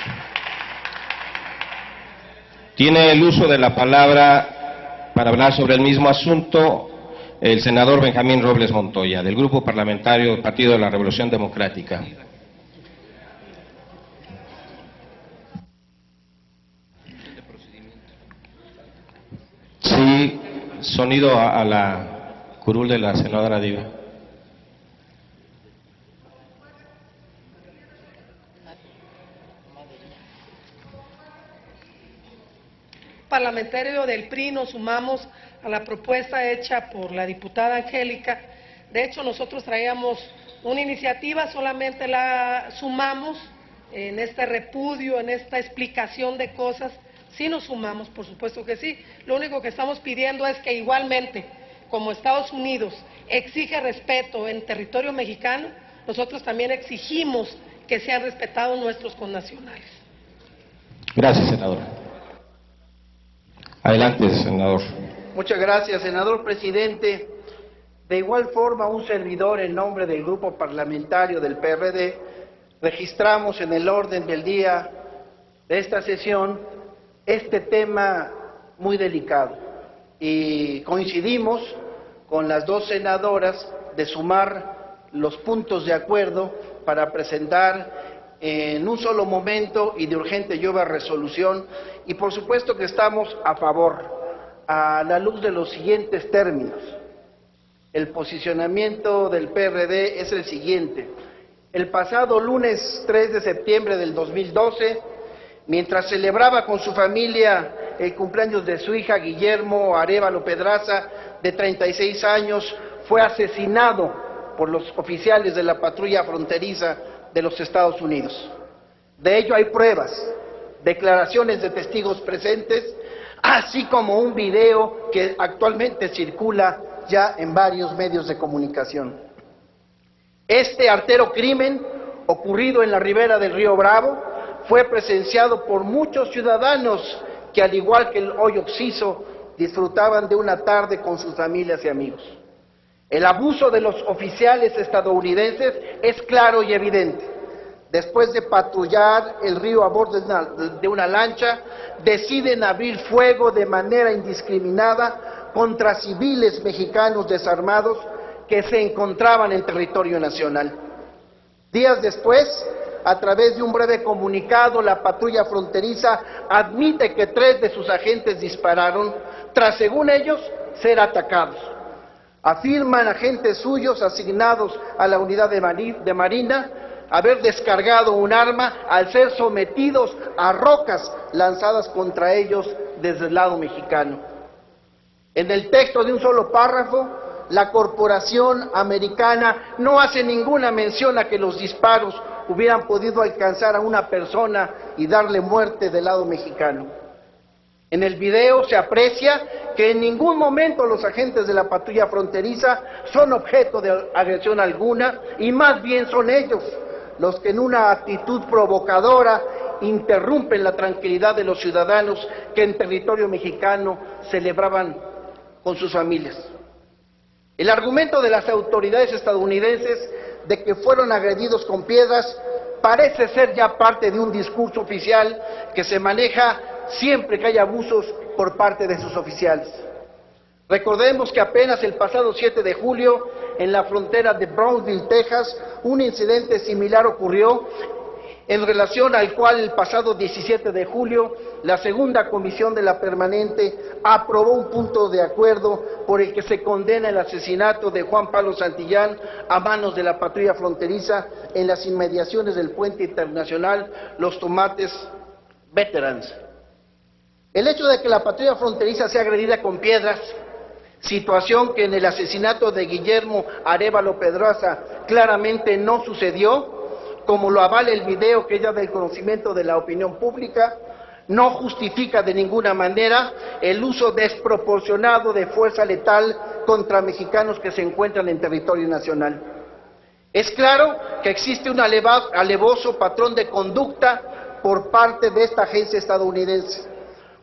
Tiene el uso de la palabra para hablar sobre el mismo asunto el senador Benjamín Robles Montoya, del Grupo Parlamentario del Partido de la Revolución Democrática. Sí, sonido a la curul de la senadora Diva. Parlamentario del PRI nos sumamos a la propuesta hecha por la diputada Angélica. De hecho, nosotros traíamos una iniciativa, solamente la sumamos en este repudio, en esta explicación de cosas. Sí nos sumamos, por supuesto que sí. Lo único que estamos pidiendo es que igualmente, como Estados Unidos exige respeto en territorio mexicano, nosotros también exigimos que sean respetados nuestros connacionales. Gracias, senador. Adelante, senador. Muchas gracias, senador presidente. De igual forma, un servidor en nombre del Grupo Parlamentario del PRD, registramos en el orden del día de esta sesión este tema muy delicado y coincidimos con las dos senadoras de sumar los puntos de acuerdo para presentar en un solo momento y de urgente lluvia resolución, y por supuesto que estamos a favor a la luz de los siguientes términos. El posicionamiento del PRD es el siguiente. El pasado lunes 3 de septiembre del 2012, mientras celebraba con su familia el cumpleaños de su hija Guillermo Arévalo Pedraza, de 36 años, fue asesinado por los oficiales de la patrulla fronteriza de los Estados Unidos. De ello hay pruebas, declaraciones de testigos presentes, así como un video que actualmente circula ya en varios medios de comunicación. Este artero crimen, ocurrido en la ribera del río Bravo, fue presenciado por muchos ciudadanos que, al igual que el hoy occiso, disfrutaban de una tarde con sus familias y amigos. El abuso de los oficiales estadounidenses es claro y evidente. Después de patrullar el río a bordo de una lancha, deciden abrir fuego de manera indiscriminada contra civiles mexicanos desarmados que se encontraban en territorio nacional. Días después, a través de un breve comunicado, la patrulla fronteriza admite que 3 de sus agentes dispararon tras, según ellos, ser atacados. Afirman agentes suyos asignados a la unidad de Marina haber descargado un arma al ser sometidos a rocas lanzadas contra ellos desde el lado mexicano. En el texto de un solo párrafo, la corporación americana no hace ninguna mención a que los disparos hubieran podido alcanzar a una persona y darle muerte del lado mexicano. En el video se aprecia que en ningún momento los agentes de la patrulla fronteriza son objeto de agresión alguna, y más bien son ellos los que en una actitud provocadora interrumpen la tranquilidad de los ciudadanos que en territorio mexicano celebraban con sus familias. El argumento de las autoridades estadounidenses de que fueron agredidos con piedras parece ser ya parte de un discurso oficial que se maneja siempre que hay abusos por parte de sus oficiales. Recordemos que apenas el pasado 7 de julio, en la frontera de Brownsville, Texas, un incidente similar ocurrió, en relación al cual el pasado 17 de julio la segunda comisión de la permanente aprobó un punto de acuerdo por el que se condena el asesinato de Juan Pablo Santillán a manos de la patrulla fronteriza en las inmediaciones del puente internacional Los Tomates Veterans. El hecho de que la patrulla fronteriza sea agredida con piedras, situación que en el asesinato de Guillermo Arévalo Pedraza claramente no sucedió, como lo avala el video que ya del conocimiento de la opinión pública, no justifica de ninguna manera el uso desproporcionado de fuerza letal contra mexicanos que se encuentran en territorio nacional. Es claro que existe un alevoso patrón de conducta por parte de esta agencia estadounidense,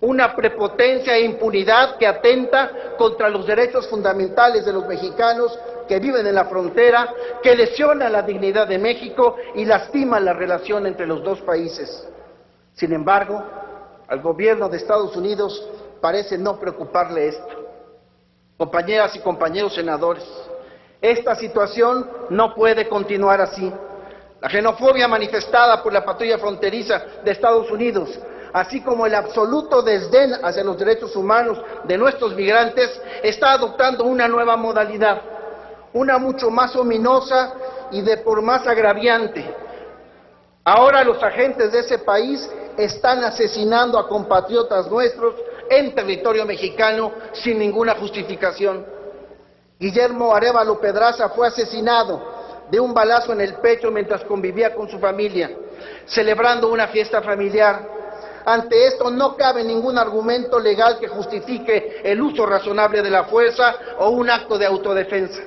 una prepotencia e impunidad que atenta contra los derechos fundamentales de los mexicanos que viven en la frontera, que lesiona la dignidad de México y lastima la relación entre los dos países. Sin embargo, al gobierno de Estados Unidos parece no preocuparle esto. Compañeras y compañeros senadores, esta situación no puede continuar así. La xenofobia manifestada por la patrulla fronteriza de Estados Unidos, así como el absoluto desdén hacia los derechos humanos de nuestros migrantes, está adoptando una nueva modalidad, una mucho más ominosa y de por más agraviante. Ahora los agentes de ese país están asesinando a compatriotas nuestros en territorio mexicano sin ninguna justificación. Guillermo Arévalo Pedraza fue asesinado de un balazo en el pecho mientras convivía con su familia, celebrando una fiesta familiar. Ante esto no cabe ningún argumento legal que justifique el uso razonable de la fuerza o un acto de autodefensa.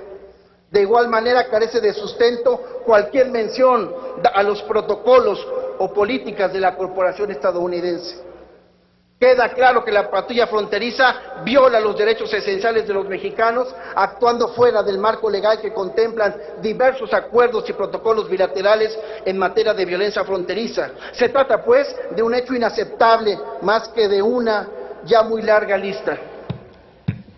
De igual manera carece de sustento cualquier mención a los protocolos o políticas de la corporación estadounidense. Queda claro que la patrulla fronteriza viola los derechos esenciales de los mexicanos, actuando fuera del marco legal que contemplan diversos acuerdos y protocolos bilaterales en materia de violencia fronteriza. Se trata, pues, de un hecho inaceptable, más que de una ya muy larga lista.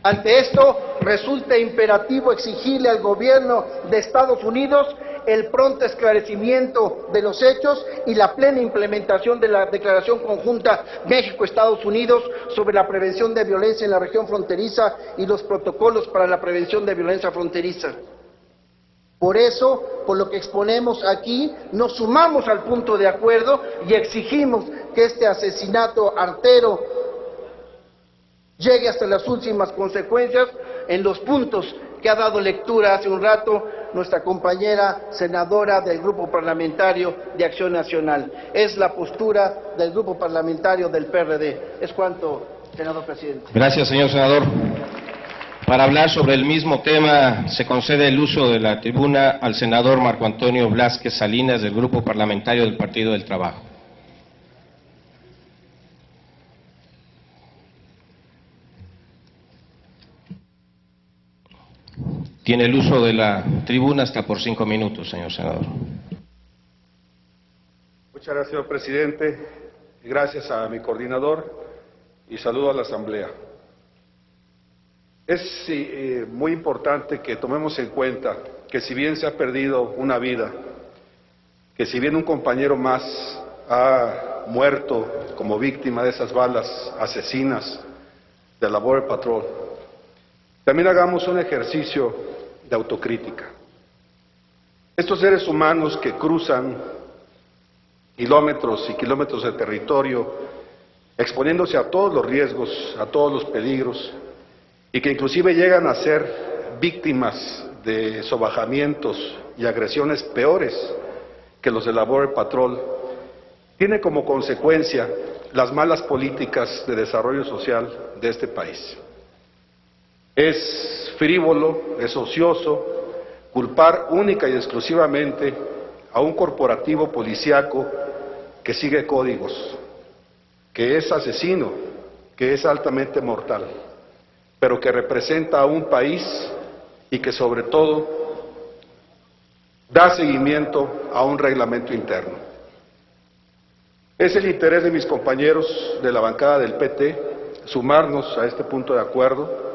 Ante esto, resulta imperativo exigirle al gobierno de Estados Unidos el pronto esclarecimiento de los hechos y la plena implementación de la Declaración Conjunta México-Estados Unidos sobre la prevención de violencia en la región fronteriza y los protocolos para la prevención de violencia fronteriza. Por eso, por lo que exponemos aquí, nos sumamos al punto de acuerdo y exigimos que este asesinato artero llegue hasta las últimas consecuencias en los puntos que ha dado lectura hace un rato nuestra compañera senadora del Grupo Parlamentario de Acción Nacional. Es la postura del Grupo Parlamentario del PRD. Es cuanto, senador presidente. Gracias, señor senador. Para hablar sobre el mismo tema, se concede el uso de la tribuna al senador Marco Antonio Blázquez Salinas, del Grupo Parlamentario del Partido del Trabajo. Tiene el uso de la tribuna hasta por 5 minutos, señor senador. Muchas gracias, señor presidente. Gracias a mi coordinador y saludo a la Asamblea. Es muy importante que tomemos en cuenta que si bien se ha perdido una vida, que si bien un compañero más ha muerto como víctima de esas balas asesinas de la Border Patrol, también hagamos un ejercicio de autocrítica. Estos seres humanos que cruzan kilómetros y kilómetros de territorio, exponiéndose a todos los riesgos, a todos los peligros, y que inclusive llegan a ser víctimas de sobajamientos y agresiones peores que los de la Border Patrol, tiene como consecuencia las malas políticas de desarrollo social de este país. Es frívolo, es ocioso culpar única y exclusivamente a un corporativo policíaco que sigue códigos, que es asesino, que es altamente mortal, pero que representa a un país y que sobre todo da seguimiento a un reglamento interno. Es el interés de mis compañeros de la bancada del PT sumarnos a este punto de acuerdo,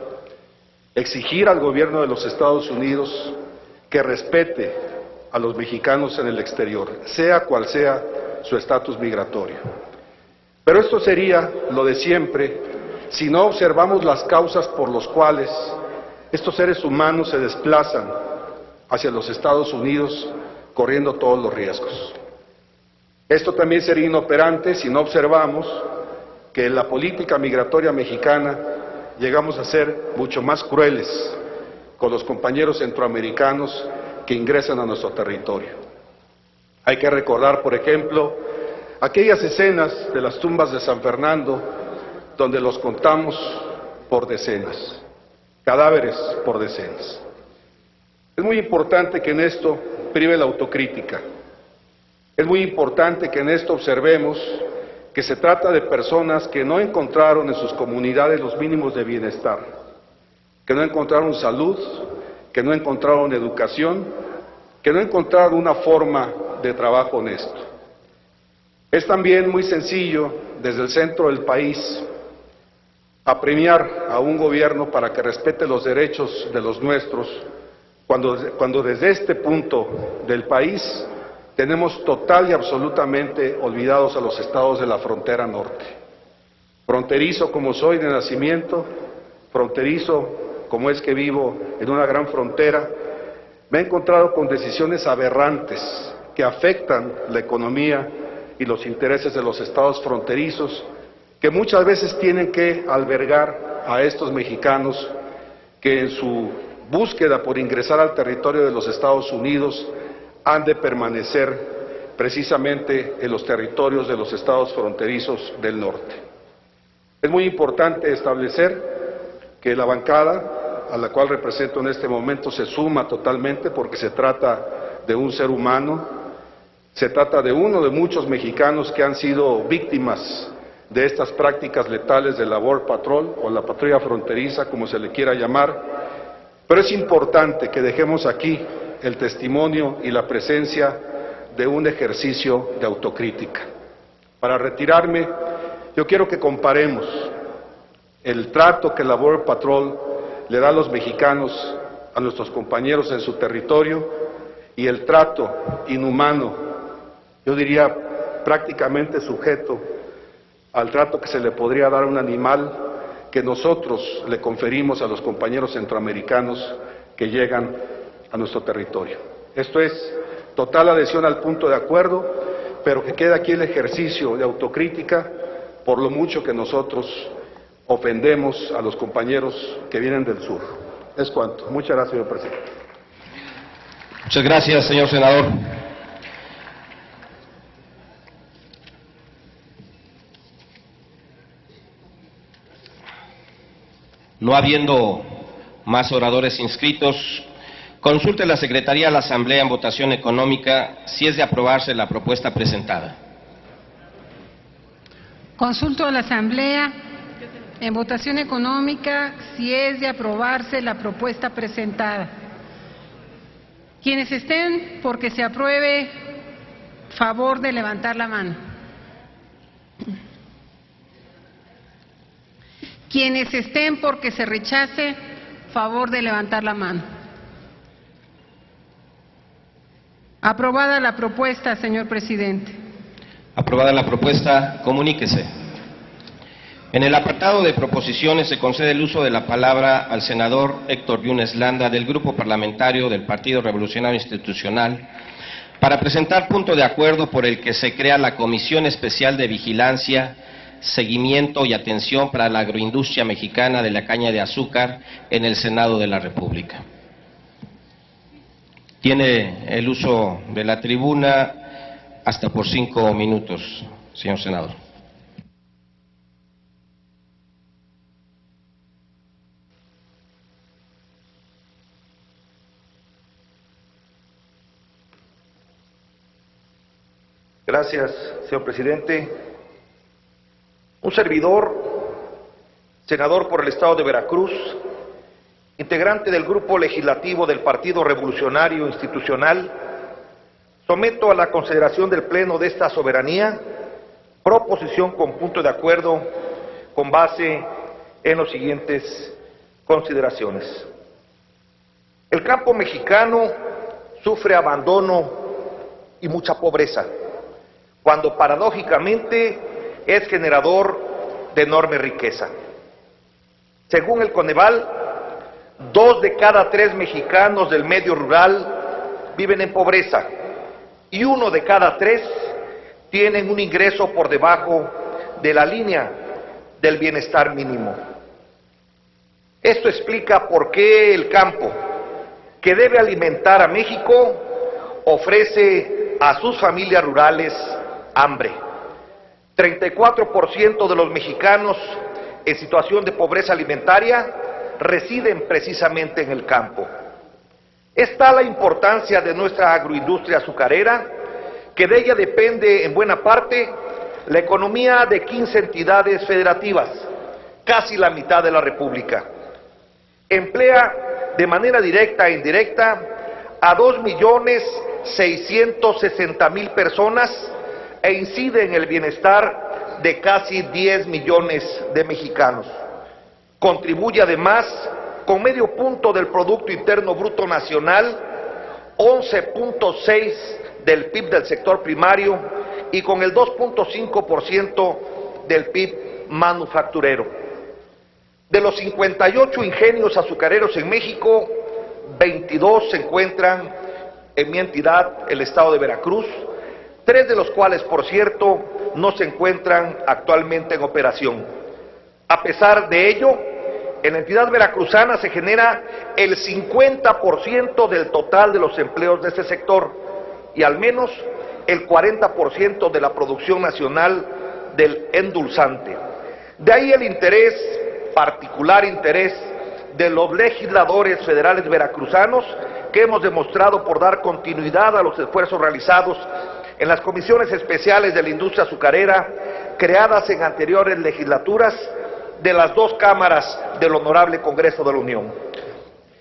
exigir al gobierno de los Estados Unidos que respete a los mexicanos en el exterior, sea cual sea su estatus migratorio. Pero esto sería lo de siempre si no observamos las causas por las cuales estos seres humanos se desplazan hacia los Estados Unidos corriendo todos los riesgos. Esto también sería inoperante si no observamos que en la política migratoria mexicana llegamos a ser mucho más crueles con los compañeros centroamericanos que ingresan a nuestro territorio. Hay que recordar, por ejemplo, aquellas escenas de las tumbas de San Fernando, donde los contamos por decenas, cadáveres por decenas. Es muy importante que en esto prive la autocrítica. Es muy importante que en esto observemos que se trata de personas que no encontraron en sus comunidades los mínimos de bienestar, que no encontraron salud, que no encontraron educación, que no encontraron una forma de trabajo honesto. Es también muy sencillo, desde el centro del país, apremiar a un gobierno para que respete los derechos de los nuestros, cuando desde este punto del país tenemos total y absolutamente olvidados a los estados de la frontera norte. Fronterizo como soy de nacimiento, fronterizo como es que vivo en una gran frontera, me he encontrado con decisiones aberrantes que afectan la economía y los intereses de los estados fronterizos, que muchas veces tienen que albergar a estos mexicanos que en su búsqueda por ingresar al territorio de los Estados Unidos han de permanecer precisamente en los territorios de los estados fronterizos del norte. Es muy importante establecer que la bancada a la cual represento en este momento se suma totalmente, porque se trata de un ser humano, se trata de uno de muchos mexicanos que han sido víctimas de estas prácticas letales de la Border Patrol o la patrulla fronteriza, como se le quiera llamar, pero es importante que dejemos aquí el testimonio y la presencia de un ejercicio de autocrítica. Para retirarme, yo quiero que comparemos el trato que la Border Patrol le da a los mexicanos, a nuestros compañeros en su territorio, y el trato inhumano, yo diría prácticamente sujeto al trato que se le podría dar a un animal que nosotros le conferimos a los compañeros centroamericanos que llegan a nuestro territorio. Esto es total adhesión al punto de acuerdo, pero que queda aquí el ejercicio de autocrítica por lo mucho que nosotros ofendemos a los compañeros que vienen del sur. Es cuanto. Muchas gracias, señor presidente. Muchas gracias, señor senador. No habiendo más oradores inscritos, consulte la Secretaría a la Asamblea en votación económica si es de aprobarse la propuesta presentada. Consulto a la Asamblea en votación económica si es de aprobarse la propuesta presentada. Quienes estén porque se apruebe, favor de levantar la mano. Quienes estén porque se rechace, favor de levantar la mano. Aprobada la propuesta, señor presidente. Aprobada la propuesta, comuníquese. En el apartado de proposiciones se concede el uso de la palabra al senador Héctor Yunes Landa del Grupo Parlamentario del Partido Revolucionario Institucional para presentar punto de acuerdo por el que se crea la Comisión Especial de Vigilancia, Seguimiento y Atención para la Agroindustria Mexicana de la Caña de Azúcar en el Senado de la República. Tiene el uso de la tribuna hasta por 5 minutos, señor senador. Gracias, señor presidente. Un servidor, senador por el Estado de Veracruz, integrante del Grupo Legislativo del Partido Revolucionario Institucional, someto a la consideración del Pleno de esta soberanía proposición con punto de acuerdo con base en las siguientes consideraciones. El campo mexicano sufre abandono y mucha pobreza, cuando paradójicamente es generador de enorme riqueza. Según el Coneval, 2 de cada 3 mexicanos del medio rural viven en pobreza y 1 de cada 3 tienen un ingreso por debajo de la línea del bienestar mínimo. Esto explica por qué el campo, que debe alimentar a México, ofrece a sus familias rurales hambre. 34% de los mexicanos en situación de pobreza alimentaria residen precisamente en el campo. Es tal la importancia de nuestra agroindustria azucarera que de ella depende en buena parte la economía de 15 entidades federativas, casi la mitad de la República. Emplea de manera directa e indirecta a 2.660.000 personas e incide en el bienestar de casi 10 millones de mexicanos. Contribuye además con medio punto del Producto Interno Bruto Nacional, 11.6 del PIB del sector primario y con el 2.5% del PIB manufacturero. De los 58 ingenios azucareros en México, 22 se encuentran en mi entidad, el Estado de Veracruz, 3 de los cuales, por cierto, no se encuentran actualmente en operación. A pesar de ello, en la entidad veracruzana se genera el 50% del total de los empleos de este sector y al menos el 40% de la producción nacional del endulzante. De ahí el interés, particular interés, de los legisladores federales veracruzanos que hemos demostrado por dar continuidad a los esfuerzos realizados en las comisiones especiales de la industria azucarera creadas en anteriores legislaturas de las 2 cámaras del Honorable Congreso de la Unión.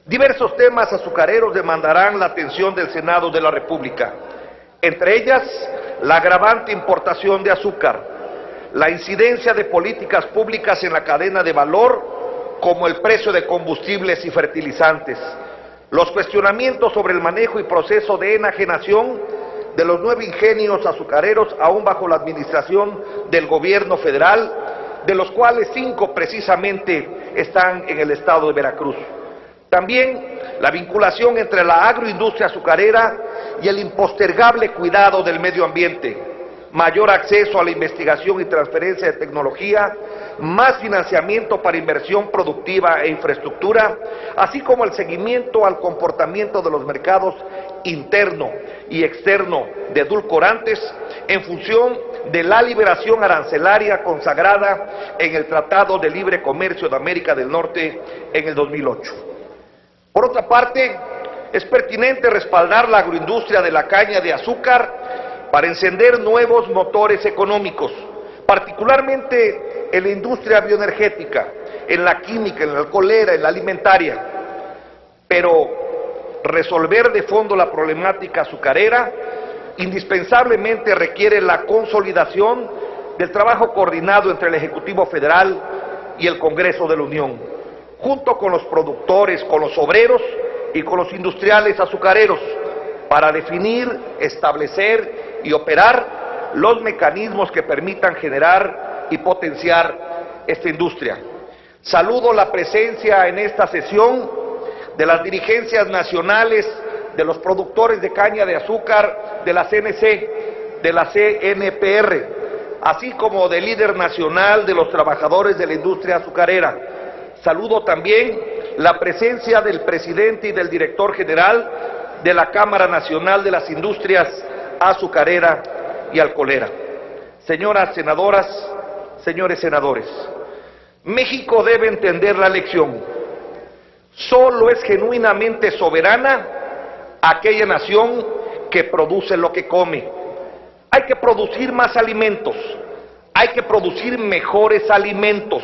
Diversos temas azucareros demandarán la atención del Senado de la República, entre ellas la agravante importación de azúcar, la incidencia de políticas públicas en la cadena de valor, como el precio de combustibles y fertilizantes, los cuestionamientos sobre el manejo y proceso de enajenación de los 9 ingenios azucareros aún bajo la administración del gobierno federal, de los cuales 5 precisamente están en el estado de Veracruz. También la vinculación entre la agroindustria azucarera y el impostergable cuidado del medio ambiente, mayor acceso a la investigación y transferencia de tecnología, más financiamiento para inversión productiva e infraestructura, así como el seguimiento al comportamiento de los mercados interno y externo de edulcorantes en función de la liberación arancelaria consagrada en el Tratado de Libre Comercio de América del Norte en el 2008. Por otra parte, es pertinente respaldar la agroindustria de la caña de azúcar para encender nuevos motores económicos, particularmente en la industria bioenergética, en la química, en la alcoholera, en la alimentaria. Pero resolver de fondo la problemática azucarera indispensablemente requiere la consolidación del trabajo coordinado entre el Ejecutivo Federal y el Congreso de la Unión, junto con los productores, con los obreros y con los industriales azucareros, para definir, establecer y operar los mecanismos que permitan generar y potenciar esta industria. Saludo la presencia en esta sesión de las dirigencias nacionales de los productores de caña de azúcar de la CNC, de la CNPR, así como del líder nacional de los trabajadores de la industria azucarera. Saludo también la presencia del presidente y del director general de la Cámara Nacional de las Industrias Azucarera y Alcoholera. Señoras senadoras, señores senadores, México debe entender la lección. Solo es genuinamente soberana aquella nación que produce lo que come. Hay que producir más alimentos, hay que producir mejores alimentos,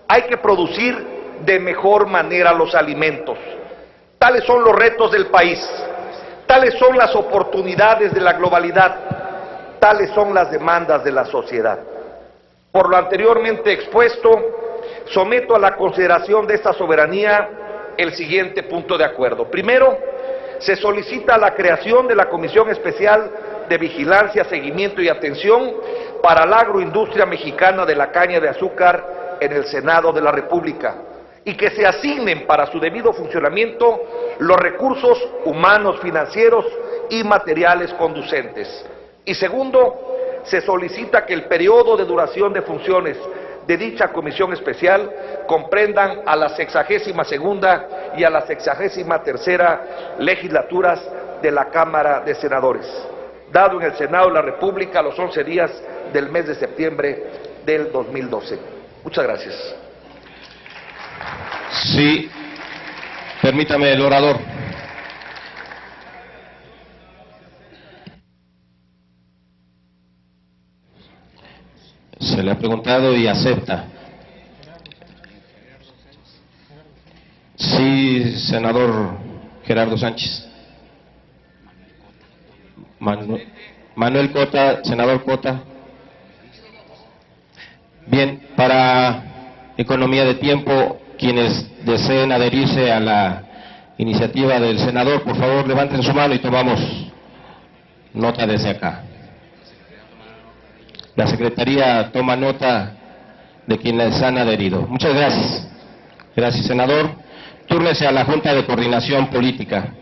hay que producir de mejor manera los alimentos. Tales son los retos del país, tales son las oportunidades de la globalidad, tales son las demandas de la sociedad. Por lo anteriormente expuesto, someto a la consideración de esta soberanía el siguiente punto de acuerdo. Primero, se solicita la creación de la Comisión Especial de Vigilancia, Seguimiento y Atención para la agroindustria mexicana de la caña de azúcar en el Senado de la República y que se asignen para su debido funcionamiento los recursos humanos, financieros y materiales conducentes. Y segundo, se solicita que el periodo de duración de funciones de dicha comisión especial comprendan a la 62ª y a la 63ª legislaturas de la Cámara de Senadores, dado en el Senado de la República los 11 días del mes de septiembre del 2012. Muchas gracias. Sí, permítame el orador. Se le ha preguntado y acepta. Sí, senador Gerardo Sánchez. Manuel Cota, senador Cota. Bien, para economía de tiempo, quienes deseen adherirse a la iniciativa del senador, por favor levanten su mano y tomamos nota desde acá. La Secretaría toma nota de quienes han adherido. Muchas gracias. Gracias, senador. Túrnese a la Junta de Coordinación Política.